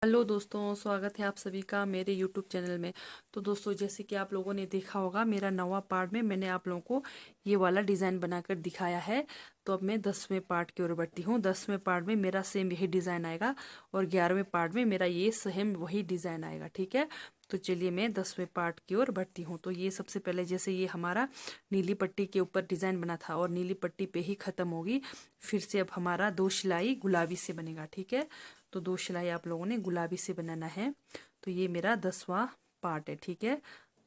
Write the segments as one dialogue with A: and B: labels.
A: Hello दोस्तों, स्वागत है आप सभी का मेरे यूट्यूब चैनल में। तो दोस्तों, जैसे कि आप लोगों ने देखा होगा, मेरा 9वां पार्ट में मैंने आप लोगों को ये वाला डिज़ाइन बनाकर दिखाया है। तो अब मैं 10वें पार्ट की ओर बढ़ती हूँ। 10वें पार्ट में मेरा सेम यही डिज़ाइन आएगा और 11वें पार्ट में मेरा ये सेम वही डिज़ाइन आएगा। ठीक है, तो चलिए मैं 10वें पार्ट की ओर बढ़ती हूँ। तो ये सबसे पहले, जैसे ये हमारा नीली पट्टी के ऊपर डिज़ाइन बना था और नीली पट्टी पे ही ख़त्म होगी। फिर से अब हमारा 2 सिलाई गुलाबी से बनेगा। ठीक है, तो 2 सिलाई आप लोगों ने गुलाबी से बनाना है। तो ये मेरा 10वां पार्ट है। ठीक है,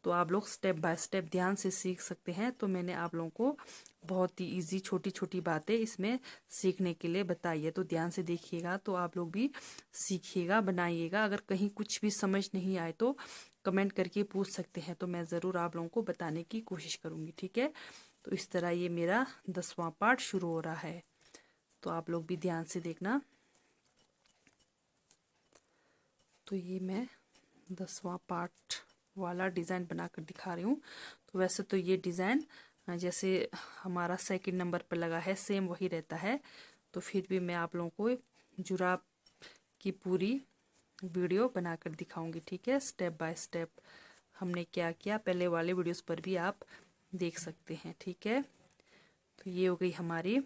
A: तो आप लोग स्टेप बाय स्टेप ध्यान से सीख सकते हैं। तो मैंने आप लोगों को बहुत ही इजी छोटी छोटी बातें इसमें सीखने के लिए बताई है। तो ध्यान से देखिएगा, तो आप लोग भी सीखिएगा, बनाइएगा। अगर कहीं कुछ भी समझ नहीं आए तो कमेंट करके पूछ सकते हैं, तो मैं ज़रूर आप लोगों को बताने की कोशिश करूँगी। ठीक है, तो इस तरह ये मेरा 10वां पार्ट शुरू हो रहा है। तो आप लोग भी ध्यान से देखना। तो ये मैं 10वां पार्ट वाला डिज़ाइन बनाकर दिखा रही हूँ। तो वैसे तो ये डिज़ाइन जैसे हमारा सेकंड नंबर पर लगा है, सेम वही रहता है। तो फिर भी मैं आप लोगों को जुराब की पूरी वीडियो बनाकर दिखाऊंगी। ठीक है, स्टेप बाय स्टेप हमने क्या किया, पहले वाले वीडियोस पर भी आप देख सकते हैं। ठीक है, तो ये हो गई हमारी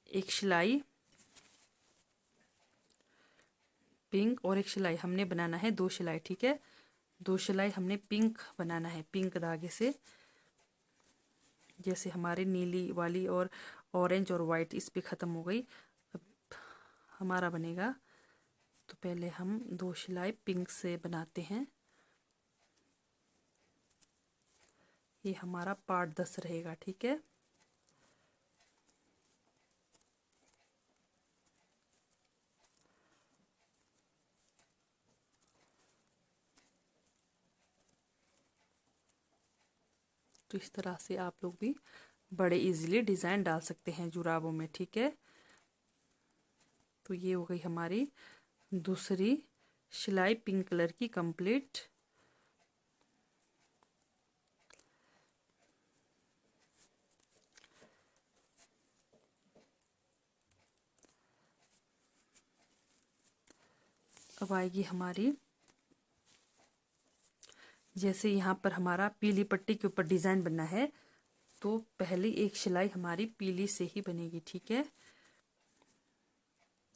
A: एक सिलाई पिंक, और एक सिलाई हमने बनाना है 2 सिलाई। ठीक है, 2 सिलाई हमने पिंक बनाना है, पिंक धागे से। जैसे हमारी नीली वाली और ऑरेंज और वाइट इस पे ख़त्म हो गई, अब हमारा बनेगा। तो पहले हम 2 सिलाई पिंक से बनाते हैं। ये हमारा पार्ट 10 रहेगा। ठीक है, तो इस तरह से आप लोग भी बड़े इजीली डिज़ाइन डाल सकते हैं जुराबों में। ठीक है, तो ये हो गई हमारी दूसरी सिलाई पिंक कलर की कंप्लीट। अब आएगी हमारी, जैसे यहाँ पर हमारा पीली पट्टी के ऊपर डिज़ाइन बनना है, तो पहली एक सिलाई हमारी पीली से ही बनेगी। ठीक है,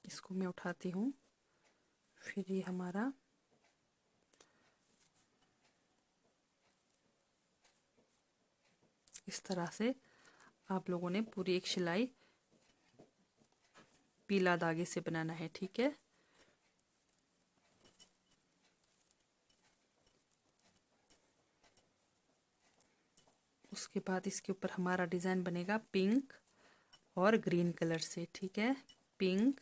A: इसको मैं उठाती हूँ। फिर ये हमारा इस तरह से आप लोगों ने पूरी एक सिलाई पीला धागे से बनाना है। ठीक है, उसके बाद इसके ऊपर हमारा डिज़ाइन बनेगा पिंक और ग्रीन कलर से। ठीक है, पिंक,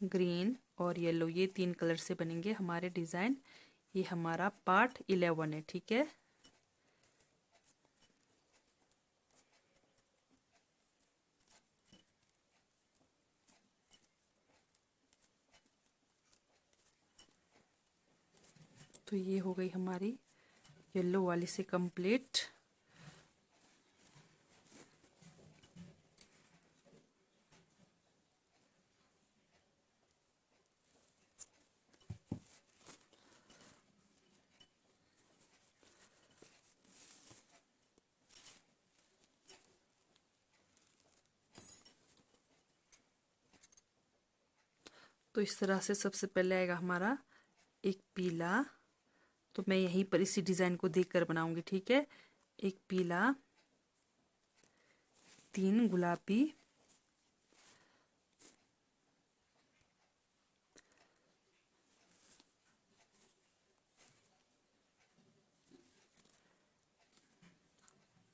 A: ग्रीन और येलो, ये 3 कलर से बनेंगे हमारे डिज़ाइन। ये हमारा पार्ट 11 है। ठीक है, तो ये हो गई हमारी येलो वाली से कंप्लीट। तो इस तरह से सबसे पहले आएगा हमारा एक पीला, तो मैं यहीं पर इसी डिज़ाइन को देखकर बनाऊंगी। ठीक है, एक पीला, 3 गुलाबी,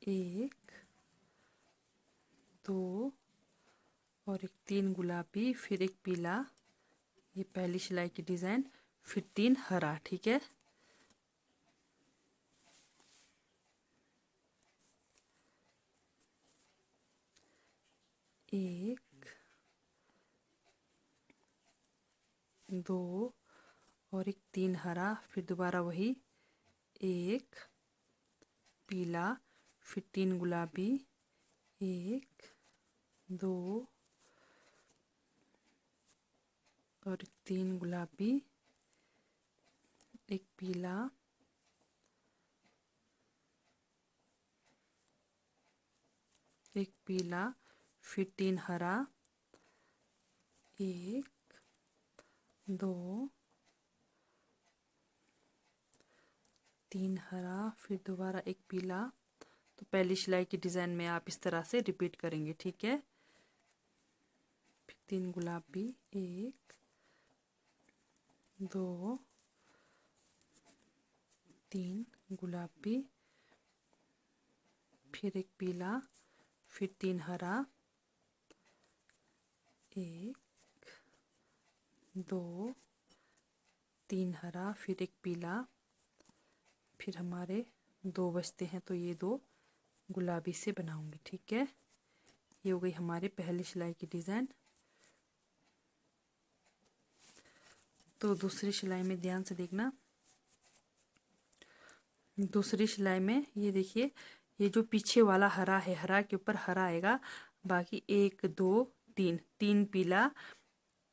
A: एक, 2 और एक 3 गुलाबी, फिर एक पीला, ये पहली सिलाई की डिज़ाइन, फिर 3 हरा। ठीक है, एक, 2 और एक 3 हरा, फिर दोबारा वही, एक पीला, फिर 3 गुलाबी, 1, 2 और 3 गुलाबी, एक पीला, एक पीला, फिर 3 हरा, 1 2 3 हरा, फिर दोबारा एक पीला। तो पहली सिलाई की डिज़ाइन में आप इस तरह से रिपीट करेंगे, ठीक है। फिर 3 गुलाबी, 1 2 3 गुलाबी, फिर एक पीला, फिर 3 हरा, 1 2 3 हरा, फिर एक पीला, फिर हमारे 2 बचते हैं तो ये 2 गुलाबी से बनाऊंगी, ठीक है। ये हो गई हमारी पहली सिलाई की डिज़ाइन। तो दूसरी सिलाई में ध्यान से देखना। दूसरी सिलाई में ये देखिए, ये जो पीछे वाला हरा है, हरा के ऊपर हरा आएगा, बाकी 1 2 3, 3 पीला,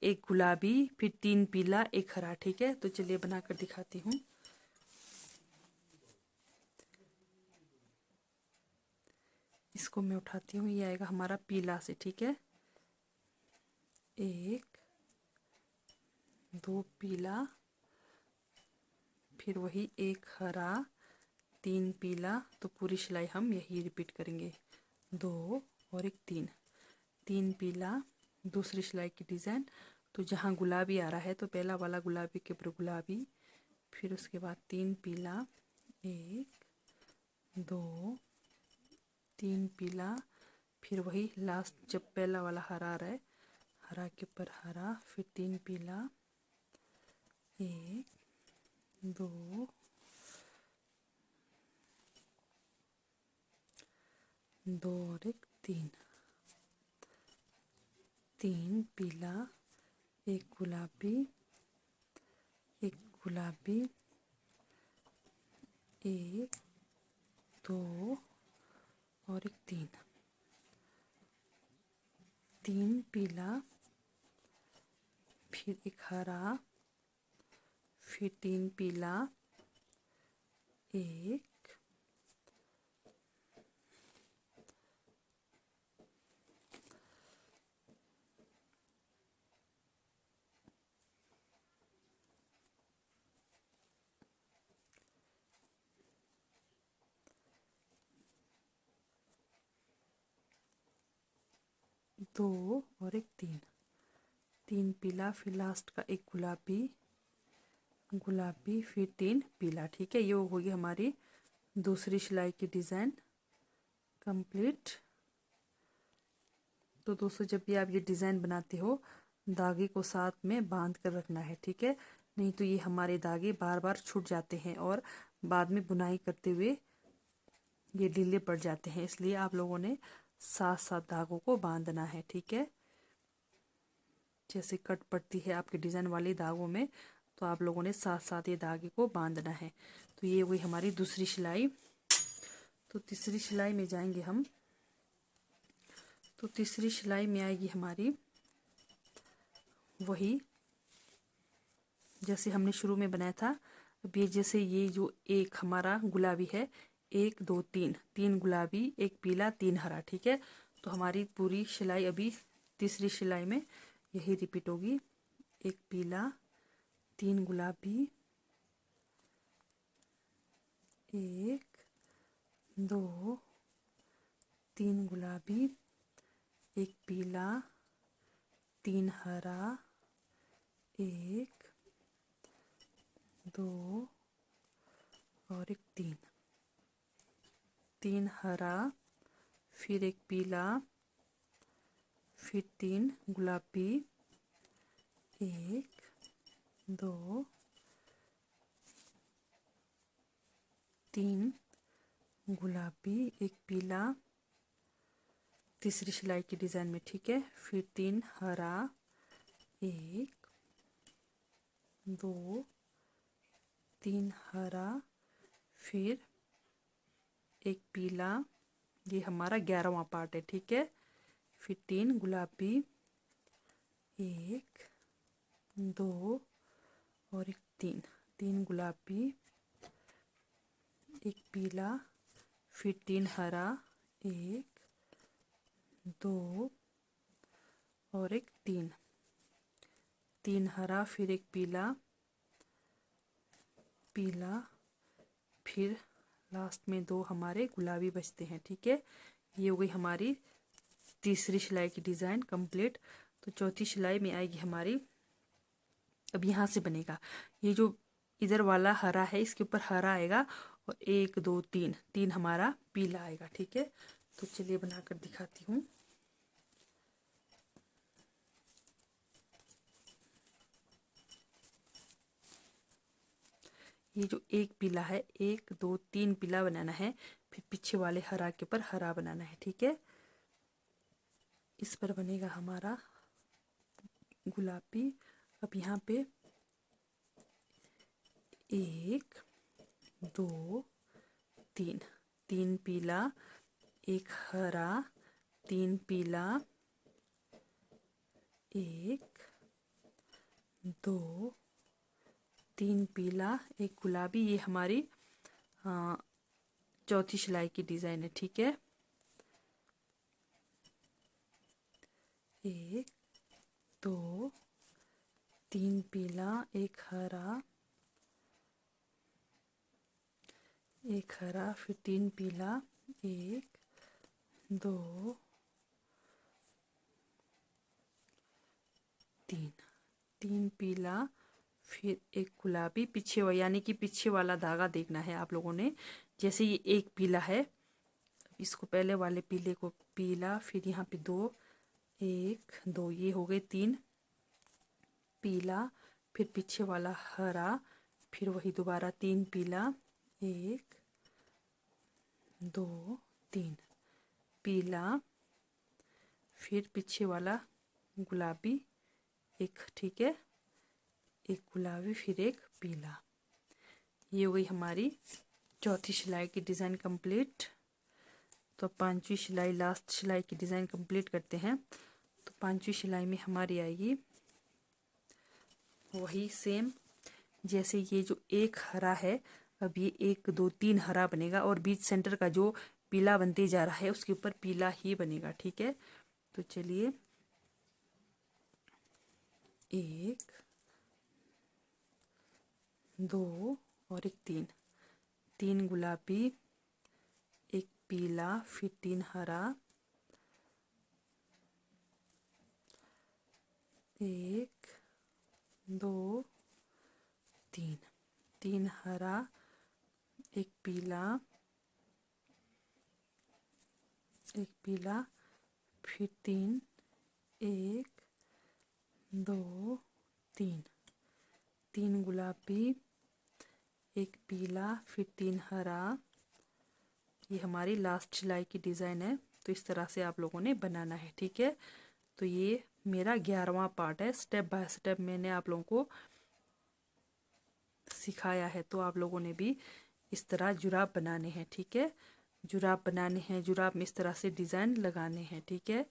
A: एक गुलाबी, फिर 3 पीला, एक हरा, ठीक है। तो चलिए बनाकर दिखाती हूँ। इसको मैं उठाती हूँ, ये आएगा हमारा पीला से, ठीक है। 1 2 पीला, फिर वही 1 हरा, 3 पीला। तो पूरी सिलाई हम यही रिपीट करेंगे, 2 और एक 3, 3 पीला। दूसरी सिलाई की डिज़ाइन, तो जहाँ गुलाबी आ रहा है तो पहला वाला गुलाबी के ऊपर गुलाबी, फिर उसके बाद 3 पीला, 1 2 3 पीला, फिर वही लास्ट जब पहला वाला हरा आ रहा है, हरा के ऊपर हरा, फिर 3 पीला, 1 2 2 और एक 3, 3 पीला, एक गुलाबी, एक गुलाबी, 1 2 और एक 3, 3 पीला, फिर एक हरा, फिर 3 पीला, 1 2 और एक 3, 3 पीला, फिर लास्ट का एक गुलाबी, गुलाबी, फिर 3 पीला, ठीक है। ये होगी हमारी दूसरी सिलाई की डिज़ाइन कंप्लीट। तो दोस्तों, जब भी आप ये डिज़ाइन बनाते हो, धागे को साथ में बांध कर रखना है, ठीक है। नहीं तो ये हमारे धागे बार बार छूट जाते हैं और बाद में बुनाई करते हुए ये ढीले पड़ जाते हैं। इसलिए आप लोगों ने साथ साथ धागों को बांधना है, ठीक है। जैसे कट पड़ती है आपके डिज़ाइन वाले धागों में, तो आप लोगों ने साथ साथ ये धागे को बांधना है। तो ये हुई हमारी दूसरी सिलाई। तो तीसरी सिलाई में जाएंगे हम। तो तीसरी सिलाई में आएगी हमारी वही जैसे हमने शुरू में बनाया था। अब ये जैसे ये जो एक हमारा गुलाबी है, 1 2 3, 3 गुलाबी, एक पीला, 3 हरा, ठीक है। तो हमारी पूरी सिलाई अभी तीसरी सिलाई में यही रिपीट होगी। एक पीला, 3 गुलाबी, 1 2 3 गुलाबी, एक पीला, 3 हरा, 1 2 और एक 3, 3 हरा, फिर एक पीला, फिर 3 गुलाबी, 1 2 3 गुलाबी, एक पीला, तीसरी सिलाई की डिज़ाइन में, ठीक है। फिर 3 हरा, 1 2 3 हरा, फिर एक पीला, ये हमारा 11वां पार्ट है, ठीक है। फिर 3 गुलाबी, 1 2 और एक 3, 3 गुलाबी, एक पीला, फिर 3 हरा, 1 2 और एक 3, 3 हरा, फिर एक पीला, पीला, फिर लास्ट में 2 हमारे गुलाबी बचते हैं। ठीक है, ये हो गई हमारी तीसरी सिलाई की डिज़ाइन कंप्लीट। तो चौथी सिलाई में आएगी हमारी, अब यहाँ से बनेगा ये जो इधर वाला हरा है, इसके ऊपर हरा आएगा और 1 2 3, 3 हमारा पीला आएगा। ठीक है, तो चलिए बनाकर दिखाती हूँ। ये जो एक पीला है, 1 2 3 पीला बनाना है, फिर पीछे वाले हरा के ऊपर हरा बनाना है। ठीक है, इस पर बनेगा हमारा गुलाबी। अब यहाँ पे 1 2 3, 3 पीला, 1 हरा, 3 पीला, 1 2 3 पीला, 1 गुलाबी। ये हमारी चौथी सिलाई की डिज़ाइन है। ठीक है, 1 2 3 पीला, 1 हरा, 1 हरा, फिर 3 पीला, 1 2 3, 3 पीला, फिर एक गुलाबी, पीछे यानी कि पीछे वाला धागा देखना है आप लोगों ने। जैसे ये एक पीला है, इसको पहले वाले पीले को पीला, फिर यहाँ पे 2 1 2, ये हो गए 3 पीला, फिर पीछे वाला हरा, फिर वही दोबारा 3 पीला, 1 2 3 पीला, फिर पीछे वाला गुलाबी 1। ठीक है, 1 गुलाबी, फिर 1 पीला। ये हो गई हमारी चौथी सिलाई की डिज़ाइन कंप्लीट। तो पांचवी सिलाई, लास्ट सिलाई की डिज़ाइन कंप्लीट करते हैं। तो पांचवी सिलाई में हमारी आएगी वही सेम, जैसे ये जो एक हरा है, अब ये 1 2 3 हरा बनेगा और बीच सेंटर का जो पीला बनते जा रहा है उसके ऊपर पीला ही बनेगा। ठीक है, तो चलिए 1 2 और एक 3, 3 गुलाबी, 1 पीला, फिर 3 हरा, 1 2 3, 3 हरा, 1 पीला, 1 पीला, फिर 3 1 2 3, 3 गुलाबी, 1 पीला, फिर 3 हरा। ये हमारी लास्ट सिलाई की डिज़ाइन है। तो इस तरह से आप लोगों ने बनाना है। ठीक है, तो ये मेरा 11वां पार्ट है। स्टेप बाय स्टेप मैंने आप लोगों को सिखाया है, तो आप लोगों ने भी इस तरह जुराब बनाने हैं। ठीक है, जुराब बनाने हैं, जुराब में इस तरह से डिज़ाइन लगाने हैं। ठीक है,